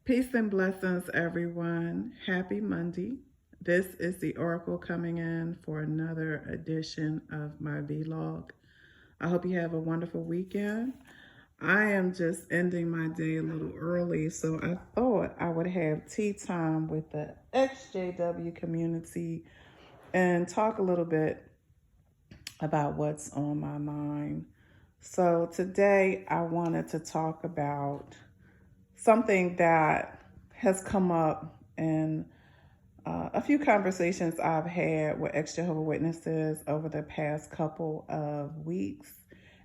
Peace and blessings, everyone. Happy Monday. This is the Oracle coming in for another edition of my vlog. I hope you have a wonderful weekend. I am just ending my day a little early, so I thought I would have tea time with the EXJW community and talk a little bit about what's on my mind. So today I wanted to talk about something that has come up in a few conversations I've had with ex Jehovah Witnesses over the past couple of weeks.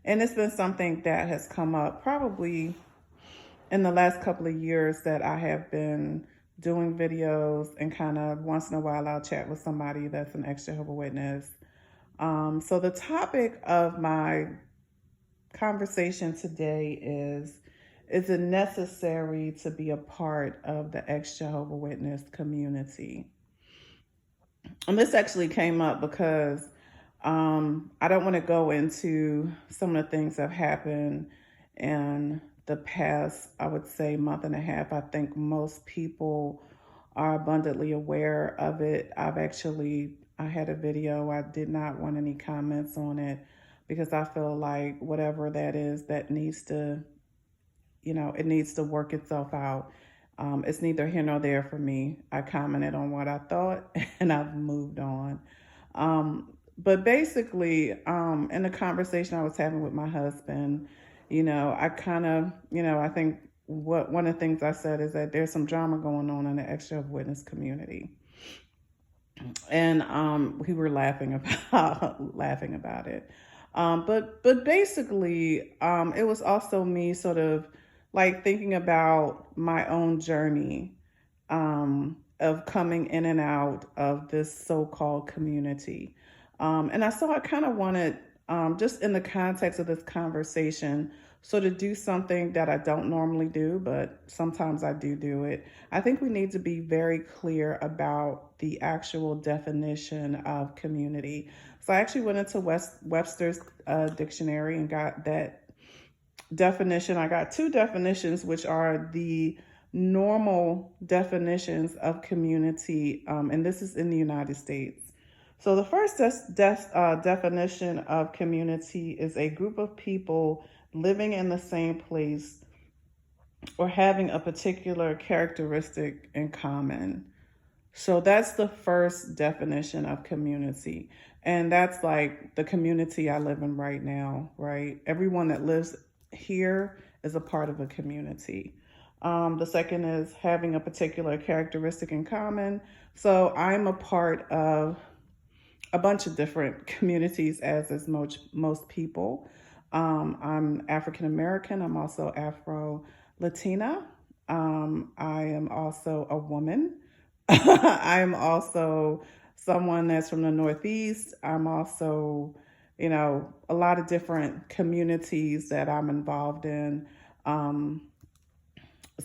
And it's been something that has come up probably in the last couple of years that I have been doing videos, and kind of once in a while I'll chat with somebody that's an ex Jehovah Witness. So the topic of my conversation today is it necessary to be a part of the ex Jehovah Witness community? And this actually came up because I don't want to go into some of the things that have happened in the past, I would say, month and a half. I think most people are abundantly aware of it. I had a video. I did not want any comments on it because I feel like whatever that is, that needs to, it needs to work itself out. It's neither here nor there for me. I commented on what I thought and I've moved on. But basically, in the conversation I was having with my husband, I kind of, I think one of the things I said is that there's some drama going on in the ex Jehovah Witness community. And we were laughing about it. But basically, it was also me sort of like thinking about my own journey of coming in and out of this so-called community. And I kind of wanted, just in the context of this conversation, sort of do something that I don't normally do, but sometimes I do it. I think we need to be very clear about the actual definition of community. So I actually went into Webster's dictionary and got that definition. I got two definitions, which are the normal definitions of community, and this is in the United States. So the first definition of community is a group of people living in the same place or having a particular characteristic in common. So that's the first definition of community. And that's like the community I live in right now, right? Everyone that lives here is a part of a community. The second is having a particular characteristic in common. So I'm a part of a bunch of different communities, as is most people. I'm African American. I'm also Afro-Latina. I am also a woman. I am also someone that's from the Northeast. I'm also, a lot of different communities that I'm involved in. And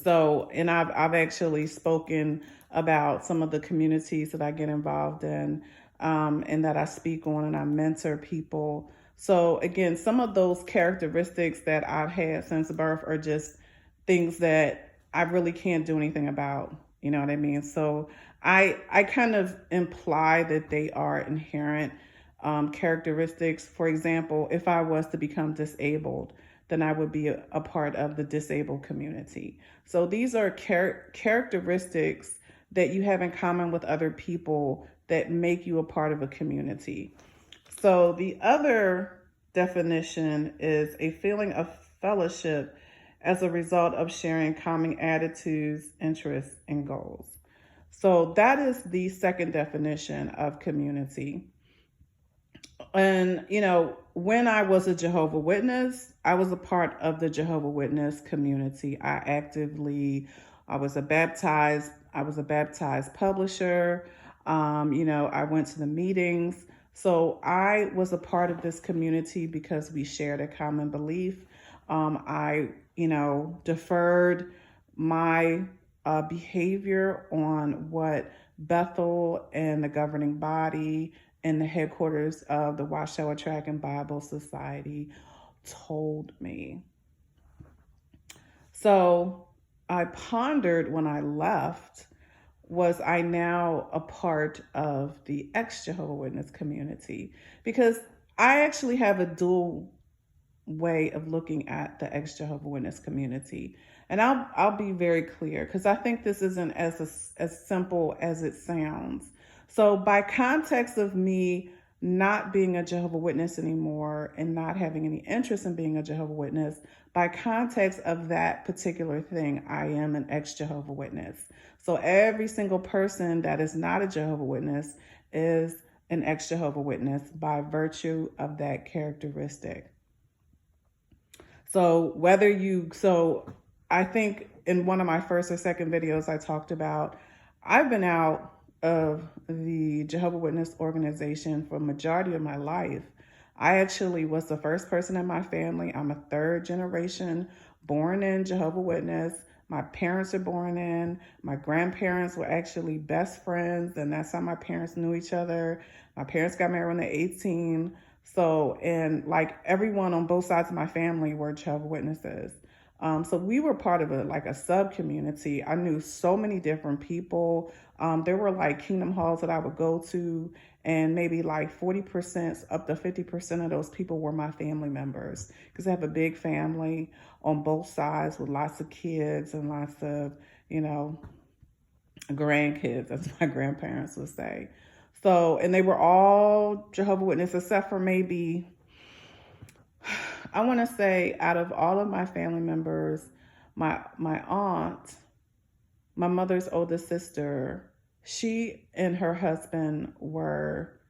I've actually spoken about some of the communities that I get involved in, and that I speak on, and I mentor people. So again, some of those characteristics that I've had since birth are just things that I really can't do anything about. You know what I mean? So I kind of imply that they are inherent characteristics. For example, if I was to become disabled, then I would be a part of the disabled community. So these are characteristics that you have in common with other people that make you a part of a community. So the other definition is a feeling of fellowship as a result of sharing common attitudes, interests, and goals. So that is the second definition of community. And, when I was a Jehovah Witness, I was a part of the Jehovah Witness community. I was a baptized publisher. I went to the meetings. So I was a part of this community because we shared a common belief. I deferred my behavior on what Bethel and the governing body and the headquarters of the Watchtower Tract and Bible Society told me. So I pondered when I left, was I now a part of the ex Jehovah Witness community? Because I actually have a dual way of looking at the ex Jehovah Witness community. And I'll be very clear, because I think this isn't as simple as it sounds. So by context of me not being a Jehovah Witness anymore and not having any interest in being a Jehovah Witness, by context of that particular thing, I am an ex Jehovah Witness. So every single person that is not a Jehovah Witness is an ex Jehovah Witness by virtue of that characteristic. So I think in one of my first or second videos, I talked about, I've been out of the Jehovah Witness organization for a majority of my life. I actually was the first person in my family. I'm a third generation born in Jehovah Witness. My parents are born in. My grandparents were actually best friends, and that's how my parents knew each other. My parents got married when they were 18. So, and like everyone on both sides of my family were Jehovah Witnesses. So we were part of a sub community. I knew so many different people. There were like kingdom halls that I would go to, and maybe like 40% up to 50% of those people were my family members, because I have a big family on both sides with lots of kids and lots of, grandkids, as my grandparents would say. So, and they were all Jehovah Witnesses except for maybe, I want to say out of all of my family members, my aunt, my mother's oldest sister, she and her husband were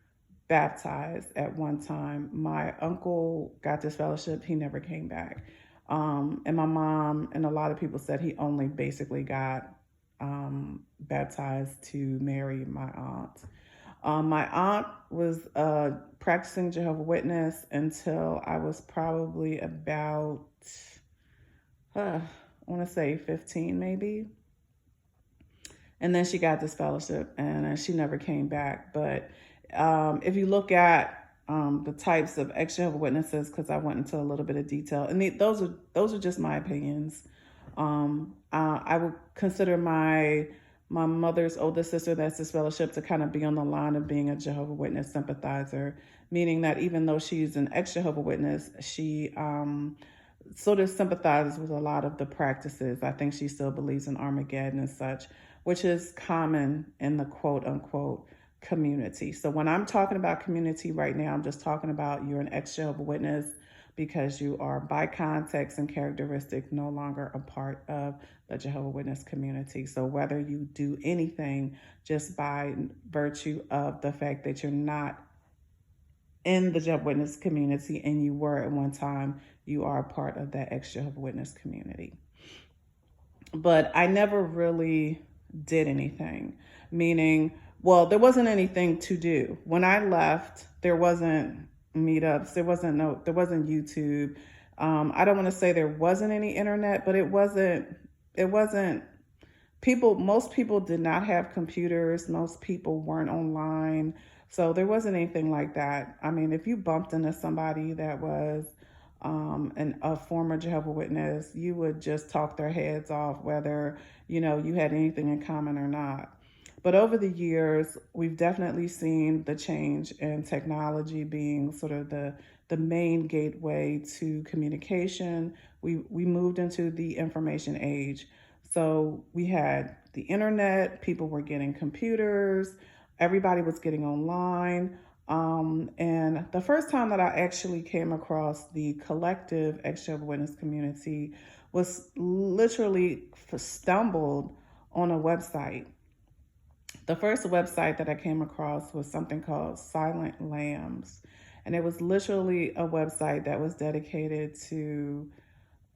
baptized at one time. My uncle got disfellowshipped. He never came back. And my mom and a lot of people said he only basically got baptized to marry my aunt. My aunt was practicing Jehovah Witness until I was probably about, I want to say 15 maybe. And then she got disfellowship and she never came back. But if you look at the types of ex Jehovah Witnesses, because I went into a little bit of detail, and those are just my opinions. I would consider my mother's oldest sister that's disfellowship to kind of be on the line of being a Jehovah Witness sympathizer, meaning that even though she's an ex Jehovah Witness, she sort of sympathizes with a lot of the practices. I think she still believes in Armageddon and such, which is common in the quote unquote community. So when I'm talking about community right now, I'm just talking about you're an ex Jehovah Witness because you are by context and characteristic no longer a part of the Jehovah Witness community. So whether you do anything just by virtue of the fact that you're not in the Jehovah Witness community and you were at one time, you are a part of that ex Jehovah Witness community. But I never really did anything, meaning, well, there wasn't anything to do. When I left, there wasn't meetups, there wasn't YouTube. I don't want to say there wasn't any internet, but it wasn't most people did not have computers. Most people weren't online. So there wasn't anything like that. I mean, if you bumped into somebody that was a former Jehovah Witness, you would just talk their heads off, whether, you had anything in common or not. But over the years, we've definitely seen the change in technology being sort of the main gateway to communication. We moved into the information age. So we had the internet, people were getting computers, everybody was getting online. And the first time that I actually came across the collective ex Jehovah Witness community was literally stumbled on a website. The first website that I came across was something called Silent Lambs. And it was literally a website that was dedicated to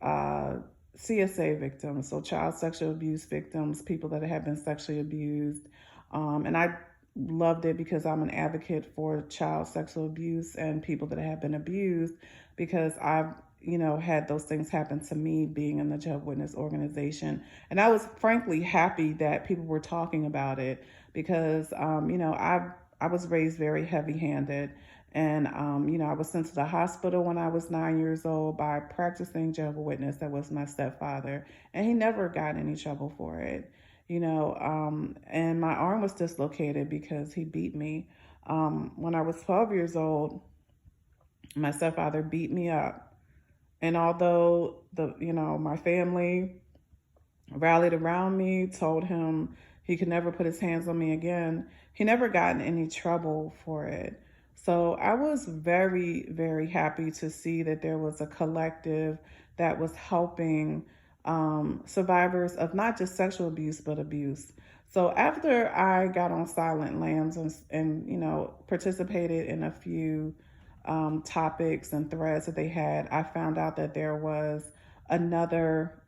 CSA victims, so child sexual abuse victims, people that have been sexually abused. And I loved it because I'm an advocate for child sexual abuse and people that have been abused, because I've had those things happen to me being in the Jehovah Witness organization. And I was frankly happy that people were talking about it because, I was raised very heavy-handed. And, I was sent to the hospital when I was 9 years old by a practicing Jehovah Witness that was my stepfather. And he never got in any trouble for it, and my arm was dislocated because he beat me. When I was 12 years old, my stepfather beat me up. And although my family rallied around me, told him he could never put his hands on me again, he never got in any trouble for it. So I was very, very happy to see that there was a collective that was helping survivors of not just sexual abuse, but abuse. So after I got on Silent Lambs and participated in a few topics and threads that they had, I found out that there was another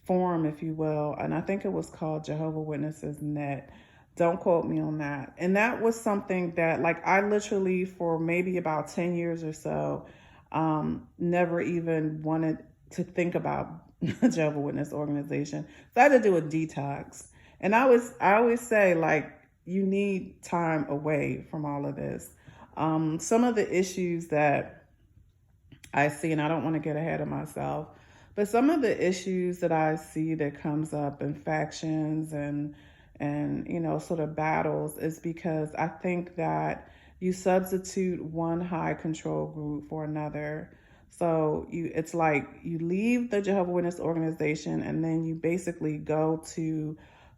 forum, if you will, and I think it was called Jehovah Witnesses Net. Don't quote me on that. And that was something that, like, I literally, for maybe about 10 years or so, never even wanted to think about Jehovah Witness organization. So I had to do a detox. And I always say, like, you need time away from all of this. Some of the issues that I see, and I don't want to get ahead of myself, but some of the issues that I see that comes up in factions and sort of battles is because I think that you substitute one high control group for another. So it's like you leave the Jehovah Witness organization and then you basically go to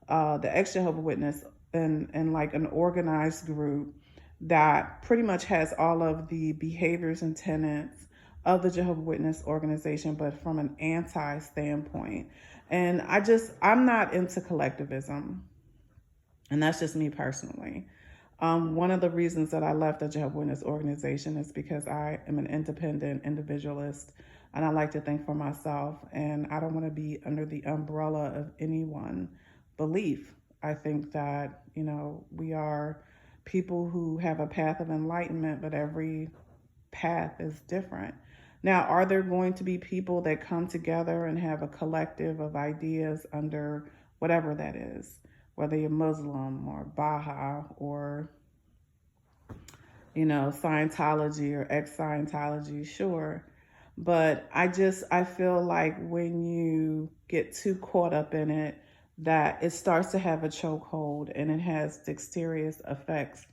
the EX Jehovah Witness and like an organized group that pretty much has all of the behaviors and tenets of the Jehovah Witness organization, but from an anti standpoint. And I'm not into collectivism. And that's just me personally. One of the reasons that I left the Jehovah Witness organization is because I am an independent individualist and I like to think for myself, and I don't want to be under the umbrella of any one belief. I think that, we are people who have a path of enlightenment, but every path is different. Now, are there going to be people that come together and have a collective of ideas under whatever that is, whether you're Muslim or Baha'i or, Scientology or ex-Scientology? Sure. But I feel like when you get too caught up in it, that it starts to have a chokehold and it has deleterious effects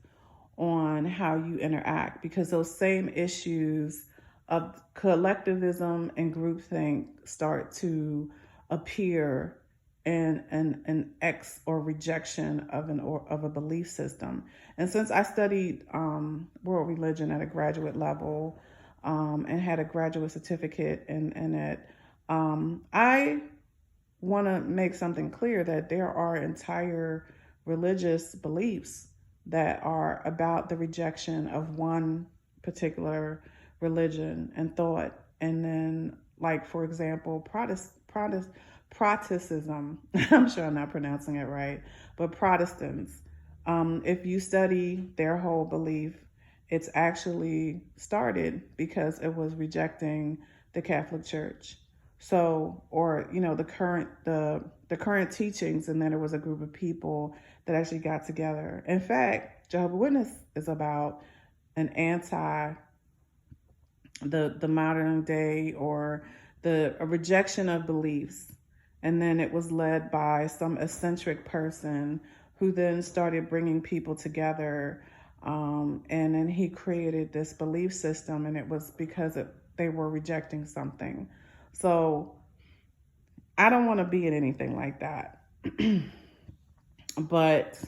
on how you interact, because those same issues of collectivism and groupthink start to appear in an X or rejection of a belief system. And since I studied world religion at a graduate level and had a graduate certificate in it, I want to make something clear that there are entire religious beliefs that are about the rejection of one particular religion and thought. And then, like, for example, Protestantism, I'm sure I'm not pronouncing it right, but Protestants, if you study their whole belief, it's actually started because it was rejecting the Catholic Church. So, or, the current teachings, and then there was a group of people that actually got together. In fact, Jehovah Witness is about an the modern day, or a rejection of beliefs. And then it was led by some eccentric person who then started bringing people together. And then he created this belief system, and it was because they were rejecting something. So I don't want to be in anything like that. But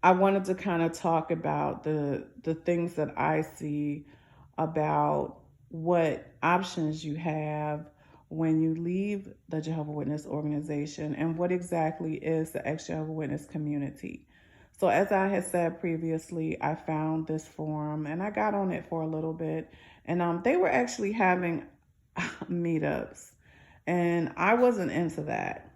I wanted to kind of talk about the things that I see about what options you have when you leave the Jehovah Witness organization, and what exactly is the EX Jehovah Witness community. So as I had said previously, I found this forum and I got on it for a little bit, and they were actually having meetups, and I wasn't into that.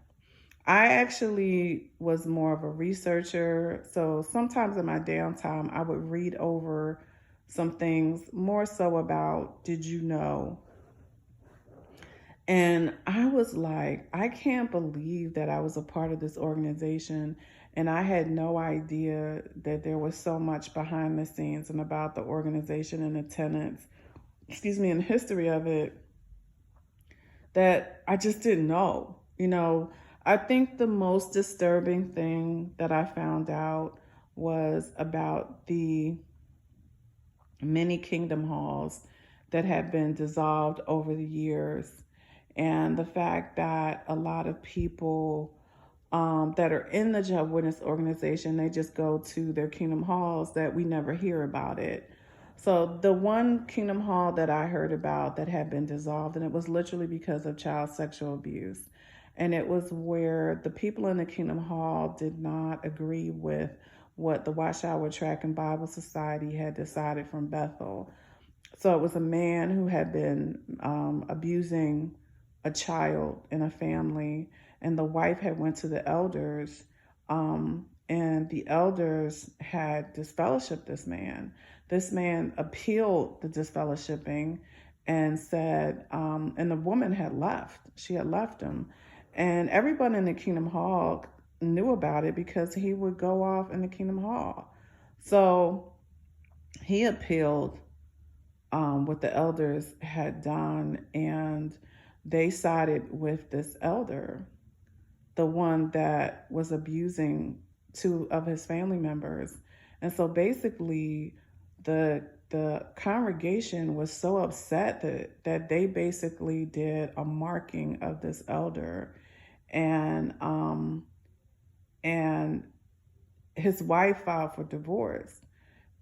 I actually was more of a researcher. So sometimes in my downtime, I would read over some things more so about, did you know? And I was like, I can't believe that I was a part of this organization. And I had no idea that there was so much behind the scenes and about the organization and the tenants, and the history of it that I just didn't know. I think the most disturbing thing that I found out was about the many kingdom halls that have been dissolved over the years, and the fact that a lot of people that are in the Jehovah's Witness organization, they just go to their kingdom halls that we never hear about it. So the one kingdom hall that I heard about that had been dissolved, and it was literally because of child sexual abuse. And it was where the people in the kingdom hall did not agree with what the Watchtower Tract and Bible Society had decided from Bethel. So it was a man who had been abusing a child in a family, and the wife had went to the elders, and the elders had disfellowshipped this man. This man appealed the disfellowshipping and said, and the woman had left. She had left him. And everyone in the Kingdom Hall knew about it because he would go off in the Kingdom Hall. So he appealed what the elders had done, and they sided with this elder, the one that was abusing two of his family members. And so basically the congregation was so upset that they basically did a marking of this elder, and his wife filed for divorce.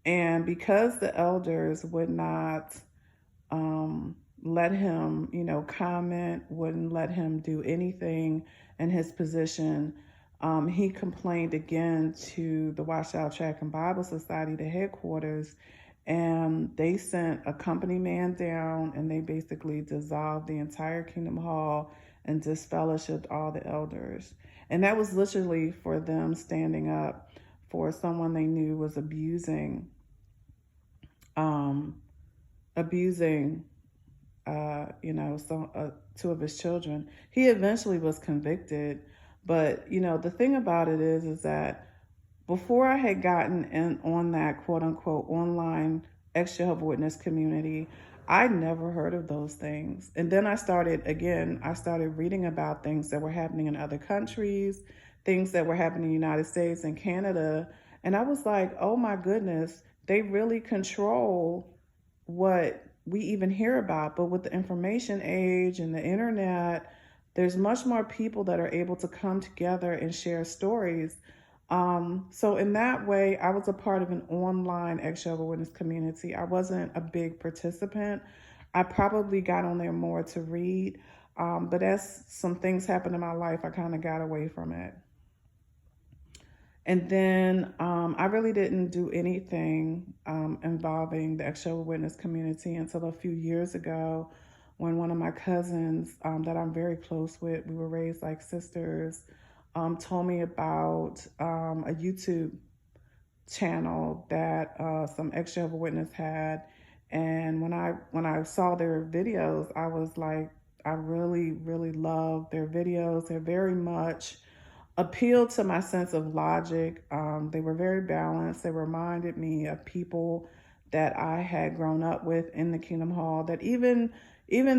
And because the elders would not let him, comment, wouldn't let him do anything in his position, he complained again to the Watchtower Tract and Bible Society, the headquarters, and they sent a company man down, and they basically dissolved the entire Kingdom Hall and disfellowshipped all the elders. And that was literally for them standing up for someone they knew was abusing two of his children. He eventually was convicted, but the thing about it is that before I had gotten in on that quote unquote online ex Jehovah Witness community, I never heard of those things. And then I started reading about things that were happening in other countries, things that were happening in the United States and Canada. And I was like, oh my goodness, they really control what we even hear about. But with the information age and the internet, there's much more people that are able to come together and share stories. So in that way, I was a part of an online ex Jehovah Witness community. I wasn't a big participant. I probably got on there more to read, but as some things happened in my life, I kind of got away from it. And then I really didn't do anything involving the ex Jehovah Witness community until a few years ago, when one of my cousins that I'm very close with, we were raised like sisters, told me about a YouTube channel that some ex Jehovah Witness had. And when I saw their videos, I was like, I really, really love their videos. They're very much appealed to my sense of logic. They were very balanced. They reminded me of people that I had grown up with in the Kingdom Hall, that even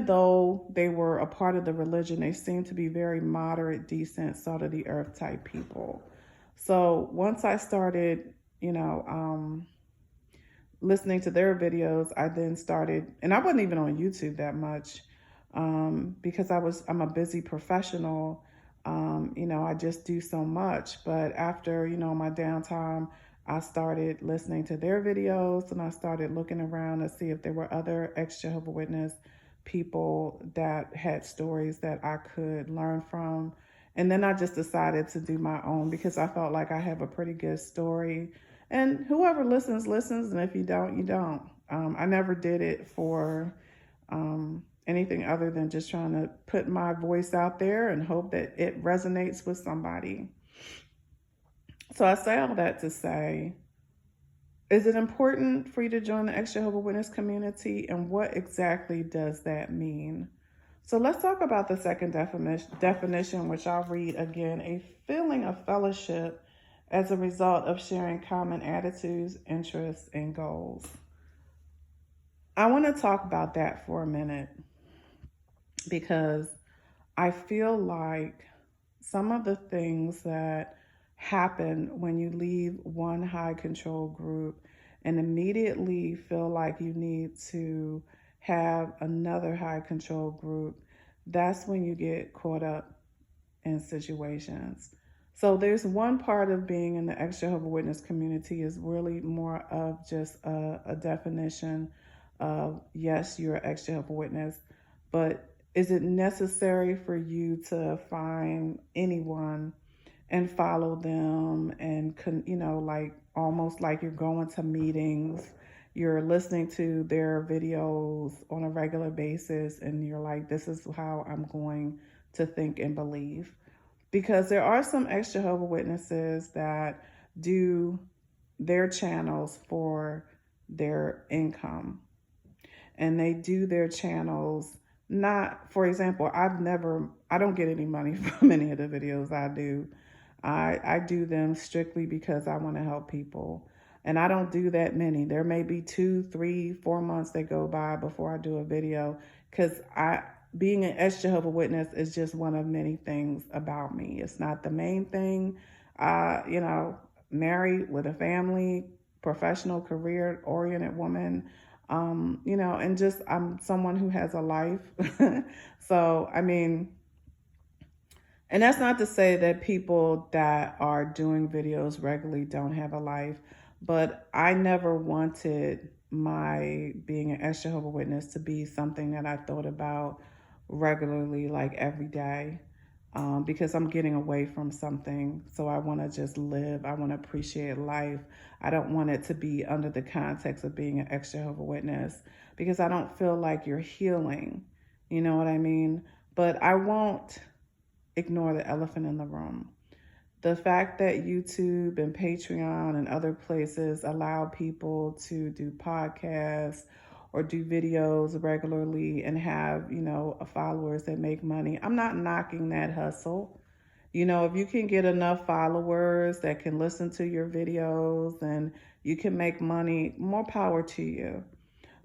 though they were a part of the religion, they seemed to be very moderate, decent, salt of the earth type people. So once I started, listening to their videos, I then started, and I wasn't even on YouTube that much because I'm a busy professional. I just do so much. But after, my downtime, I started listening to their videos, and I started looking around to see if there were other ex Jehovah Witness people that had stories that I could learn from. And then I just decided to do my own because I felt like I have a pretty good story. And whoever listens, and if you don't, you don't. I never did it for anything other than just trying to put my voice out there and hope that it resonates with somebody. So I say all that to say, is it important for you to join the ex Jehovah Witness community? And what exactly does that mean? So let's talk about the second definition, which I'll read again: a feeling of fellowship as a result of sharing common attitudes, interests, and goals. I want to talk about that for a minute because I feel like some of the things that happen when you leave one high control group and immediately feel like you need to have another high control group, that's when you get caught up in situations. So there's one part of being in the EX Jehovah Witness community is really more of just a definition of, yes, you're an EX Jehovah Witness, but is it necessary for you to find anyone and follow them and, like almost like you're going to meetings, you're listening to their videos on a regular basis, and you're like, this is how I'm going to think and believe? Because there are some EX Jehovah Witnesses that do their channels for their income. And they do their channels not, for example, I don't get any money from any of the videos I do. I do them strictly because I want to help people. And I don't do that many. There may be 2, 3, 4 months that go by before I do a video, because being an EX Jehovah Witness is just one of many things about me. It's not the main thing. Married with a family, professional, career-oriented woman, and just I'm someone who has a life. So, and that's not to say that people that are doing videos regularly don't have a life, but I never wanted my being an EX Jehovah Witness to be something that I thought about regularly, like every day, because I'm getting away from something. So I want to just live. I want to appreciate life. I don't want it to be under the context of being an EX Jehovah Witness, because I don't feel like you're healing. You know what I mean? But I won't ignore the elephant in the room. The fact that YouTube and Patreon and other places allow people to do podcasts or do videos regularly and have, followers that make money. I'm not knocking that hustle. If you can get enough followers that can listen to your videos and you can make money, more power to you.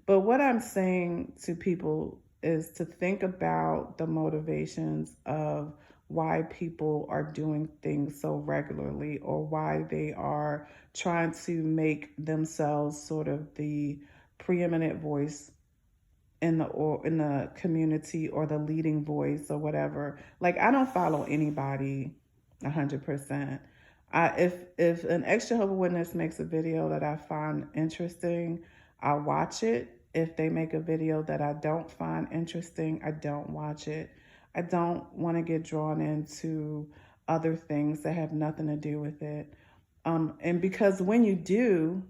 But what I'm saying to people is to think about the motivations of why people are doing things so regularly, or why they are trying to make themselves sort of the preeminent voice in the community, or the leading voice, or whatever. Like, I don't follow anybody 100%. If an EX Jehovah Witness makes a video that I find interesting, I'll watch it. If they make a video that I don't find interesting, I don't watch it. I don't want to get drawn into other things that have nothing to do with it. And because when you do,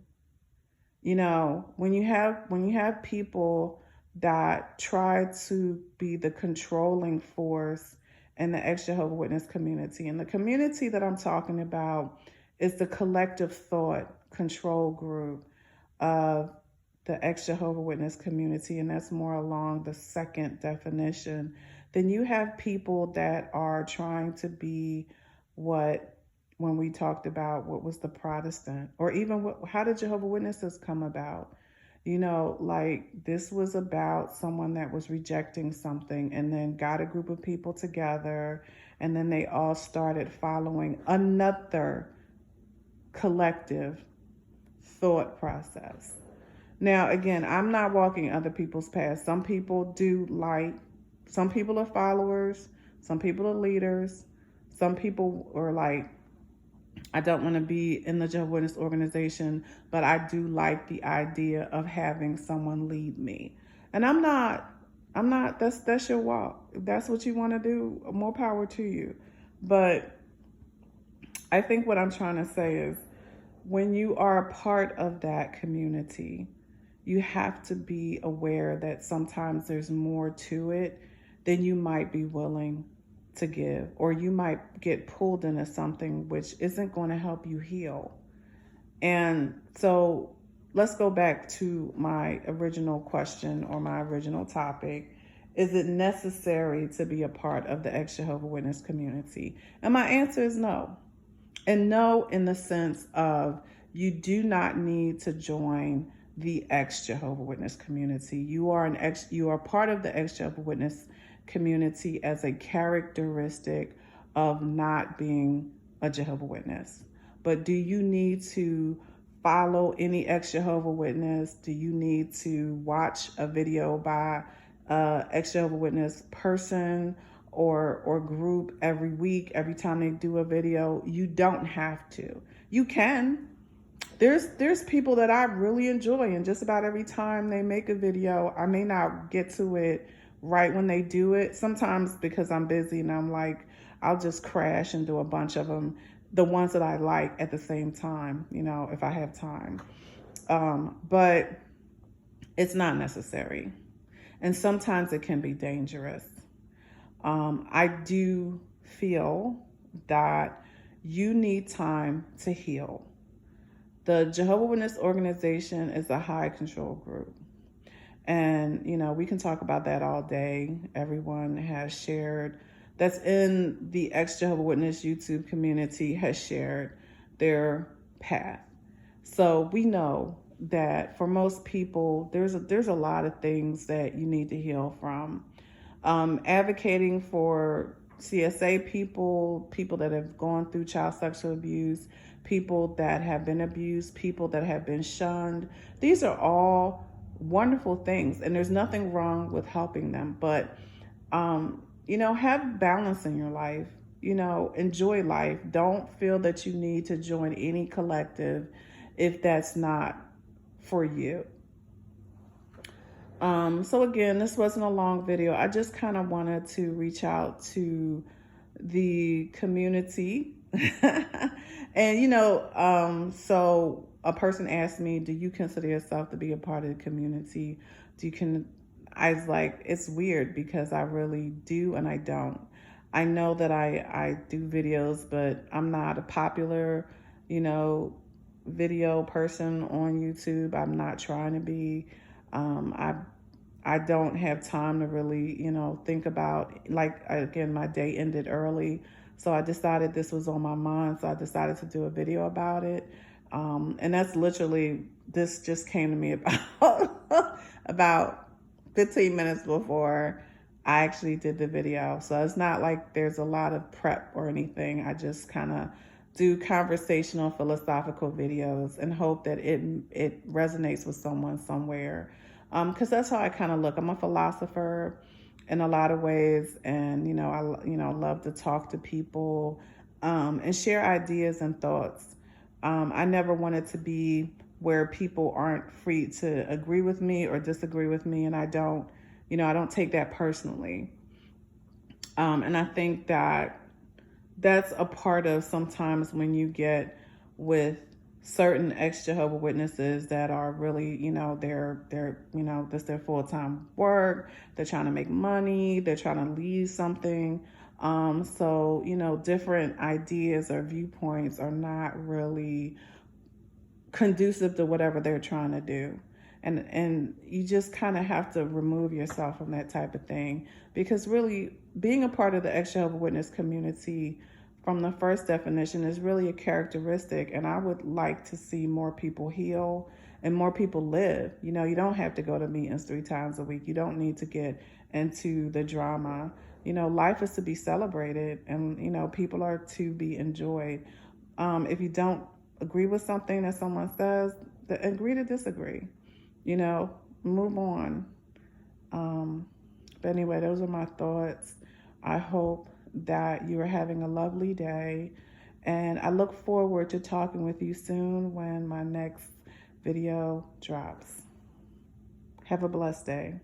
when you have people that try to be the controlling force in the EX Jehovah Witness community, and the community that I'm talking about is the collective thought control group of the EX Jehovah Witness community, and that's more along the second definition, then you have people that are trying to be when we talked about what was the Protestant, or even how did Jehovah Witnesses come about? Like, this was about someone that was rejecting something and then got a group of people together, and then they all started following another collective thought process. Now, again, I'm not walking other people's paths. Some people some people are followers, some people are leaders, some people are like, I don't want to be in the Jehovah's Witness organization, but I do like the idea of having someone lead me. And that's your walk. If that's what you want to do, more power to you. But I think what I'm trying to say is, when you are a part of that community, you have to be aware that sometimes there's more to it than you might be willing to give, or you might get pulled into something which isn't going to help you heal. And so let's go back to my original question, or my original topic, Is it necessary to be a part of the EX Jehovah Witness community? And my answer is no. And no, in the sense of you do not need to join the EX Jehovah Witness community. You are part of the EX Jehovah Witness community as a characteristic of not being a Jehovah Witness. But do you need to follow any EX Jehovah Witness? Do you need to watch a video by EX Jehovah Witness person or group every week, every time they do a video? You don't have to. You can. There's people that I really enjoy, and just about every time they make a video, I may not get to it right when they do it. Sometimes because I'm busy and I'm like, I'll just crash and do a bunch of them, the ones that I like at the same time, you know, if I have time. But it's not necessary. And sometimes it can be dangerous. I do feel that you need time to heal. The Jehovah Witness organization is a high control group. And, you know, we can talk about that all day. Everyone has shared, that's in the EX Jehovah Witness YouTube community, has shared their path. So we know that for most people, there's a lot of things that you need to heal from. Advocating for CSA people that have gone through child sexual abuse, people that have been abused, people that have been shunned. These are all wonderful things, and there's nothing wrong with helping them. But, you know, have balance in your life. You know, enjoy life. Don't feel that you need to join any collective if that's not for you. So again, this wasn't a long video. I just kind of wanted to reach out to the community. And, you know, so a person asked me, do you consider yourself to be a part of the community? I was like, it's weird because I really do and I don't. I know that I do videos, but I'm not a popular, you know, video person on YouTube. I'm not trying to be. I don't have time to really, you know, think about, like, again, my day ended early. So I decided this was on my mind. So I decided to do a video about it. And that's literally, this just came to me about 15 minutes before I actually did the video. So it's not like there's a lot of prep or anything. I just kind of do conversational, philosophical videos and hope that it resonates with someone somewhere. Because that's how I kind of look. I'm a philosopher in a lot of ways, and I love to talk to people and share ideas and thoughts. I never wanted to be where people aren't free to agree with me or disagree with me, and I don't take that personally. And I think that that's a part of sometimes when you get with certain EX Jehovah Witnesses that are really, that's their full-time work. They're trying to make money. They're trying to lead something. So, different ideas or viewpoints are not really conducive to whatever they're trying to do. And you just kind of have to remove yourself from that type of thing, because really being a part of the EX Jehovah Witness community, from the first definition, is really a characteristic. And I would like to see more people heal and more people live. You don't have to go to meetings 3 times a week. You don't need to get into the drama. Life is to be celebrated, and, people are to be enjoyed. If you don't agree with something that someone says, agree to disagree. Move on. But anyway, those are my thoughts. I hope that you are having a lovely day, and I look forward to talking with you soon when my next video drops. Have a blessed day.